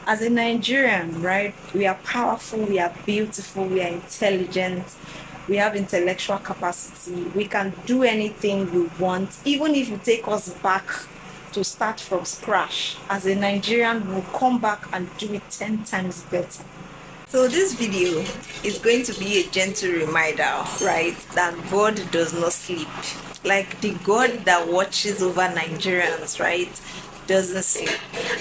As a Nigerian, right, we are powerful, we are beautiful, we are intelligent, we have intellectual capacity, we can do anything we want. Even if you take us back to start from scratch, as a Nigerian, we'll come back and do it 10 times better. So this video is going to be a gentle reminder, right, that God does not sleep. Like the God that watches over Nigerians, right, doesn't sleep.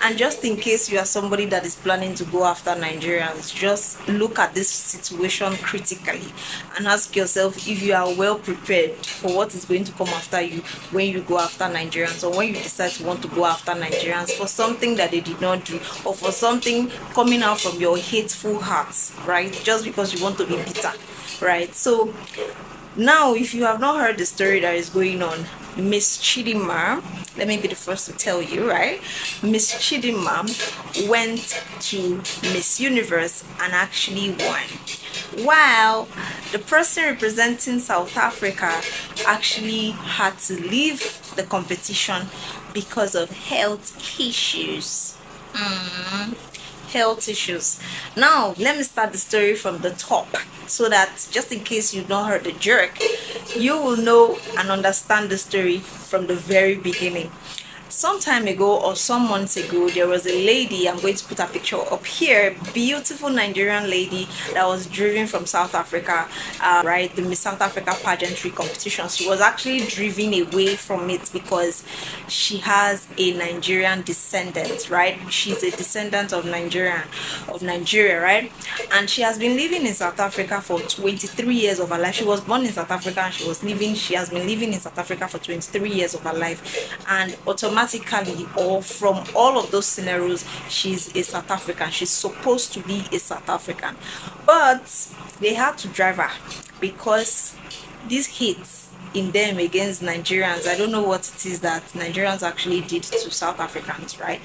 And just in case you are somebody that is planning to go after Nigerians, just look at this situation critically and ask yourself if you are well prepared for what is going to come after you when you go after Nigerians, or when you decide to want to go after Nigerians for something that they did not do, or for something coming out from your hateful heart, right, just because you want to be bitter, right? So now, if you have not heard the story that is going on, Miss Chidimma, let me be the first to tell you, right? Miss Chidimma went to Miss Universe and actually won. While the person representing South Africa actually had to leave the competition because of health issues. Health issues. Now let me start the story from the top, so that just in case you've not heard the jerk, you will know and understand the story from the very beginning. Some time ago, or some months ago, there was a lady, I'm going to put a picture up here, beautiful Nigerian lady that was driven from South Africa, right, the Miss South Africa pageantry competition. She was actually driven away from it because she has a Nigerian descendant, right? She's a descendant of Nigeria, right? And she has been living in South Africa for 23 years of her life. She was born in South Africa and she has been living in South Africa for 23 years of her life, and automatically, or from all of those scenarios, she's a South African. She's supposed to be a South African, but they had to drive her because these hits in them against Nigerians, I don't know what it is that Nigerians actually did to South Africans, right?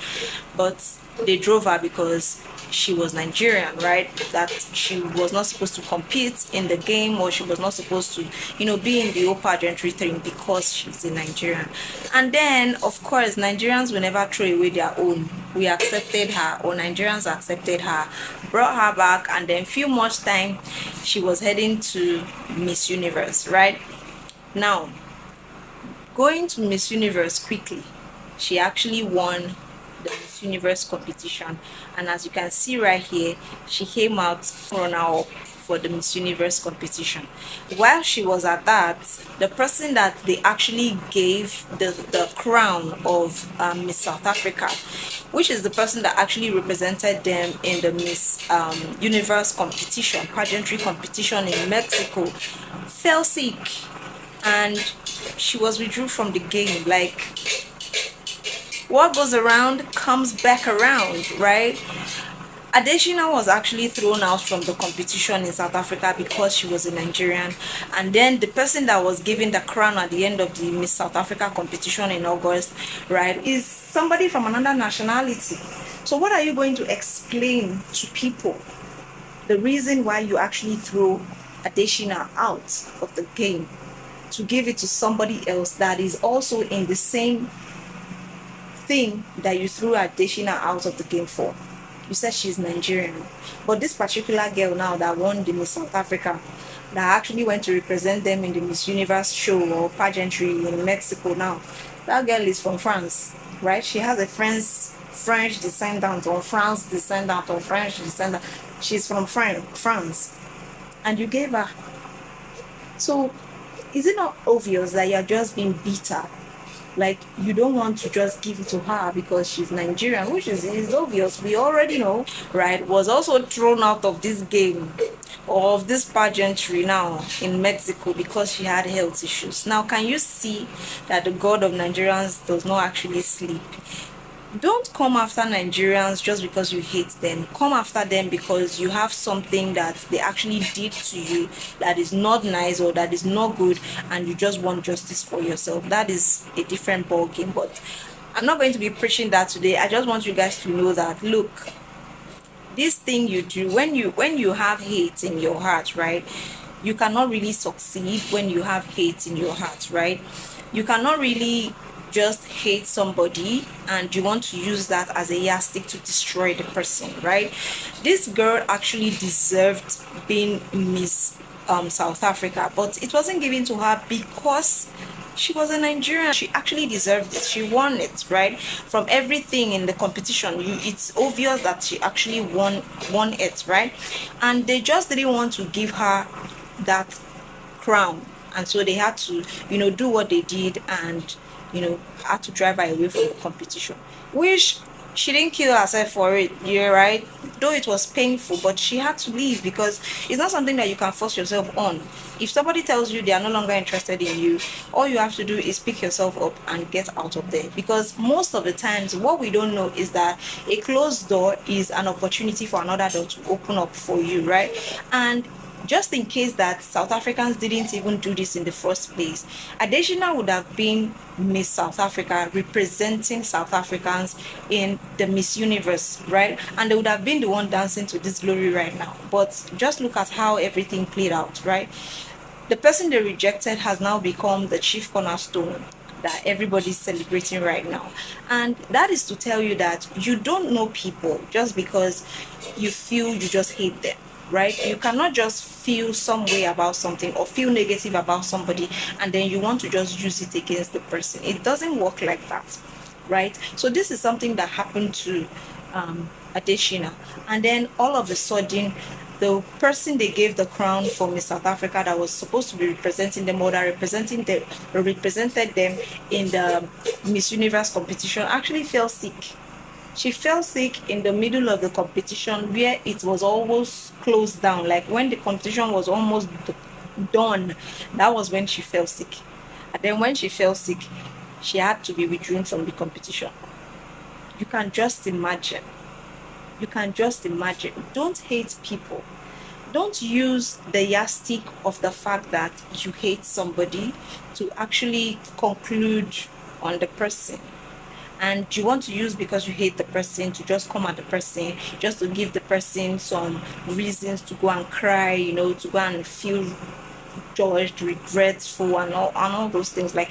But they drove her because she was Nigerian, right? That she was not supposed to compete in the game, or she was not supposed to, be in the whole pageantry thing because she's a Nigerian. And then, of course, Nigerians will never throw away their own. We accepted her, or Nigerians accepted her, brought her back, and then few much time, she was heading to Miss Universe, right? Now, going to Miss Universe quickly, she actually won the Miss Universe competition, and as you can see right here, she came out runner-up for the Miss Universe competition. While she was at that, the person that they actually gave the crown of Miss South Africa, which is the person that actually represented them in the Miss Universe competition, pageantry competition in Mexico, fell sick, and she was withdrew from the game. Like, what goes around comes back around, right? Adetshina was actually thrown out from the competition in South Africa because she was a Nigerian, and then the person that was given the crown at the end of the Miss South Africa competition in August, right, is somebody from another nationality. So what are you going to explain to people the reason why you actually throw Adetshina out of the game to give it to somebody else that is also in the same thing that you threw Adetshina out of the game for? You said she's Nigerian, but this particular girl now that won the Miss South Africa, that actually went to represent them in the Miss Universe show or pageantry in Mexico, now that girl is from France, right? She has a French descendant, or France descendant, or French descendant. She's from France, and you gave her. So is it not obvious that you're just being bitter? Like, you don't want to just give it to her because she's Nigerian, which is obvious. We already know, right? Was also thrown out of this game, or of this pageantry now in Mexico, because she had health issues. Now, can you see that the God of Nigerians does not actually sleep? Don't come after Nigerians just because you hate them. Come after them because you have something that they actually did to you that is not nice, or that is not good, and you just want justice for yourself. That is a different ball game. But I'm not going to be preaching that today. I just want you guys to know that, look, this thing you do, when you have hate in your heart, right, you cannot really succeed when you have hate in your heart, right? You cannot really just hate somebody and you want to use that as a yardstick to destroy the person, right? This girl actually deserved being Miss South Africa, but it wasn't given to her because she was a Nigerian. She actually deserved it. She won it, right? From everything in the competition, it's obvious that she actually won it, right? And they just didn't want to give her that crown, and so they had to, do what they did, and had to drive her away from the competition, which she didn't kill herself for it. You're right, though it was painful, but she had to leave because it's not something that you can force yourself on. If somebody tells you they are no longer interested in you, all you have to do is pick yourself up and get out of there, because most of the times what we don't know is that a closed door is an opportunity for another door to open up for you, right? And just in case that South Africans didn't even do this in the first place, Adetshina would have been Miss South Africa, representing South Africans in the Miss Universe, right? And they would have been the one dancing to this glory right now. But just look at how everything played out, right? The person they rejected has now become the chief cornerstone that everybody's celebrating right now. And that is to tell you that you don't know people just because you feel you just hate them, right? You cannot just feel some way about something or feel negative about somebody and then you want to just use it against the person. It doesn't work like that, right? So this is something that happened to Adetshina, and then all of a sudden the person they gave the crown for Miss South Africa, that was supposed to be representing them, or that represented them in the Miss Universe competition, actually fell sick. She fell sick in the middle of the competition where it was almost closed down. Like when the competition was almost done, that was when she fell sick. And then when she fell sick, she had to be withdrawn from the competition. You can just imagine. You can just imagine. Don't hate people. Don't use the yardstick of the fact that you hate somebody to actually conclude on the person. And you want to use, because you hate the person, to just come at the person, just to give the person some reasons to go and cry, to go and feel judged, regretful, and all those things. Like,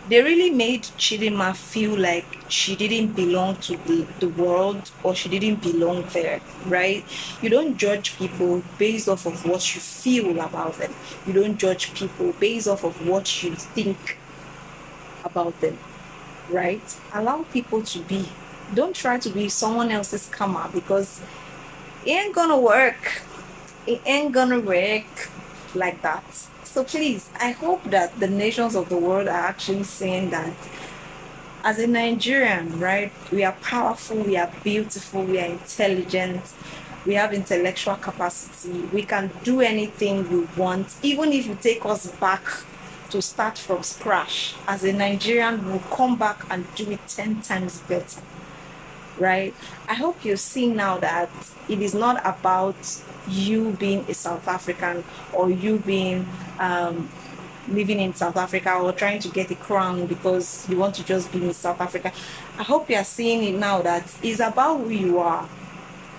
they really made Chidimma feel like she didn't belong to the world, or she didn't belong there, right? You don't judge people based off of what you feel about them. You don't judge people based off of what you think about them, right? Allow people to be. Don't try to be someone else's karma, because it ain't gonna work. It ain't gonna work like that. So please, I hope that the nations of the world are actually saying that as a Nigerian, right, we are powerful, we are beautiful, we are intelligent, we have intellectual capacity, we can do anything we want, even if you take us back to start from scratch. As a Nigerian, we'll come back and do it 10 times better, right? I hope you see now that it is not about you being a South African, or you being living in South Africa, or trying to get a crown because you want to just be in South Africa. I hope you are seeing it now that it's about who you are.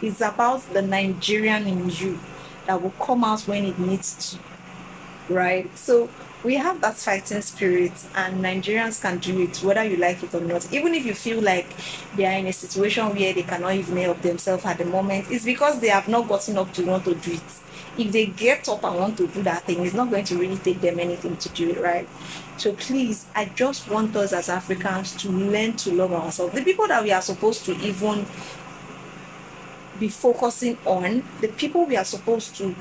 It's about the Nigerian in you that will come out when it needs to, right? So we have that fighting spirit, and Nigerians can do it whether you like it or not. Even if you feel like they are in a situation where they cannot even help themselves at the moment, it's because they have not gotten up to want to do it. If they get up and want to do that thing, it's not going to really take them anything to do it, right? So please, I just want us as Africans to learn to love ourselves. The people that we are supposed to even be focusing on, the people we are supposed to,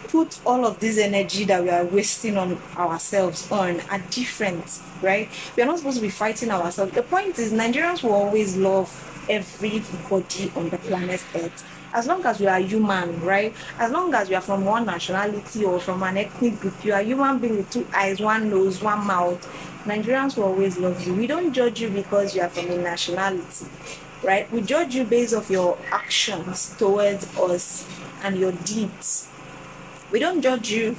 put all of this energy that we are wasting on ourselves on, are different, right? We are not supposed to be fighting ourselves. The point is, Nigerians will always love everybody on the planet Earth. As long as you are human, right? As long as you are from one nationality or from an ethnic group, you are a human being with two eyes, one nose, one mouth. Nigerians will always love you. We don't judge you because you are from a nationality, right? We judge you based off your actions towards us and your deeds. We don't judge you.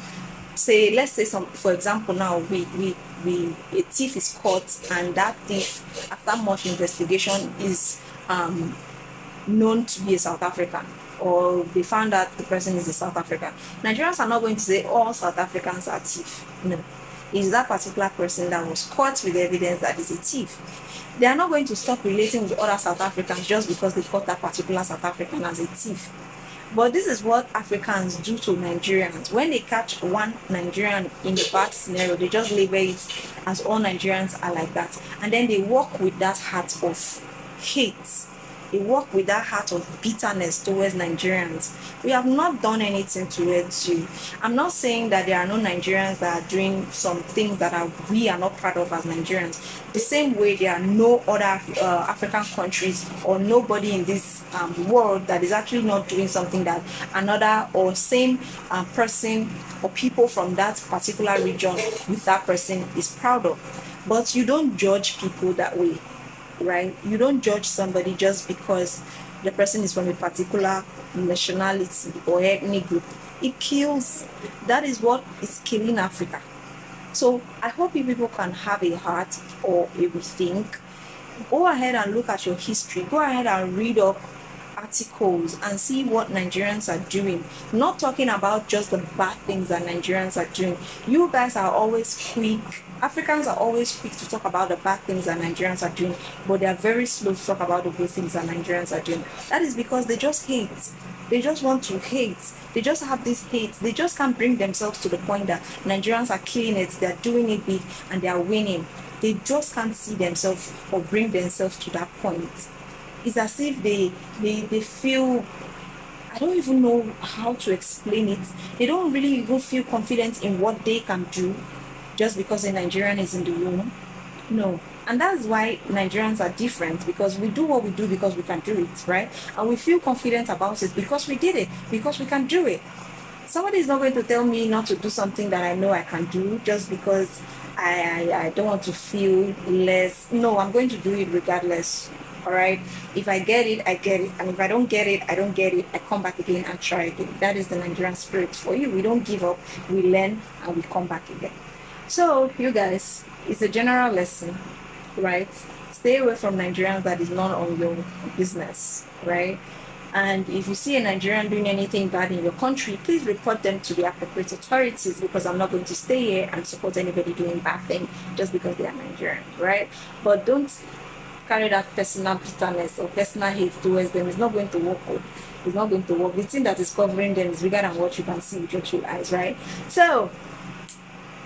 Say, let's say for example, now a thief is caught, and that thief, after much investigation, is known to be a South African, or they found out the person is a South African. Nigerians are not going to say all South Africans are thieves. No. is that particular person that was caught with evidence that is a thief. They are not going to stop relating with other South Africans just because they caught that particular South African as a thief. But this is what Africans do to Nigerians. When they catch one Nigerian in a bad scenario, they just label it as all Nigerians are like that. And then they walk with that heart of hate. They walk with that heart of bitterness towards Nigerians. We have not done anything towards you. I'm not saying that there are no Nigerians that are doing some things that we are not proud of as Nigerians. The same way there are no other African countries or nobody in this world that is actually not doing something that another or same person or people from that particular region with that person is proud of. But you don't judge people that way. Right? You don't judge somebody just because the person is from a particular nationality or ethnic group. It kills. That is what is killing Africa. So I hope you people can have a heart or a rethink. Go ahead and look at your history. Go ahead and read up articles and see what Nigerians are doing. Not talking about just the bad things that Nigerians are doing. You guys are always quick. Africans are always quick to talk about the bad things that Nigerians are doing, but they are very slow to talk about the good things that Nigerians are doing. That is because they just hate. They just want to hate. They just have this hate. They just can't bring themselves to the point that Nigerians are killing it, they're doing it big, and they are winning. They just can't see themselves or bring themselves to that point. It's as if they feel, I don't even know how to explain it. They don't really even feel confident in what they can do just because a Nigerian is in the room. No. And that's why Nigerians are different, because we do what we do because we can do it, right? And we feel confident about it because we did it, because we can do it. Somebody is not going to tell me not to do something that I know I can do just because I don't want to feel less. No, I'm going to do it regardless. All right, if I get it, I get it, and if I don't get it, I don't get it. I come back again and try again. That is the Nigerian spirit for you. We don't give up, we learn, and we come back again. So you guys, it's a general lesson, right? Stay away from Nigerians that is not on your business, right? And if you see a Nigerian doing anything bad in your country, please report them to the appropriate authorities, because I'm not going to stay here and support anybody doing bad thing just because they are Nigerian, right? But don't carry that personal bitterness or personal hate towards them. It's not going to work. It's not going to work. The thing that is covering them is bigger than what you can see with your two eyes, right? So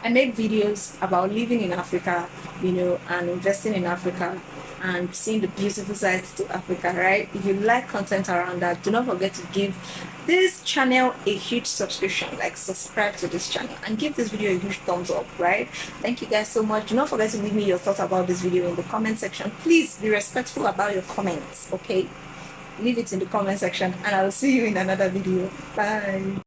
I make videos about living in Africa, and investing in Africa and seeing the beautiful sides to Africa, right? If you like content around that, do not forget to give this channel a huge subscription, like subscribe to this channel and give this video a huge thumbs up, right? Thank you guys so much. Do not forget to leave me your thoughts about this video in the comment section. Please be respectful about your comments, okay? Leave it in the comment section, and I'll see you in another video. Bye.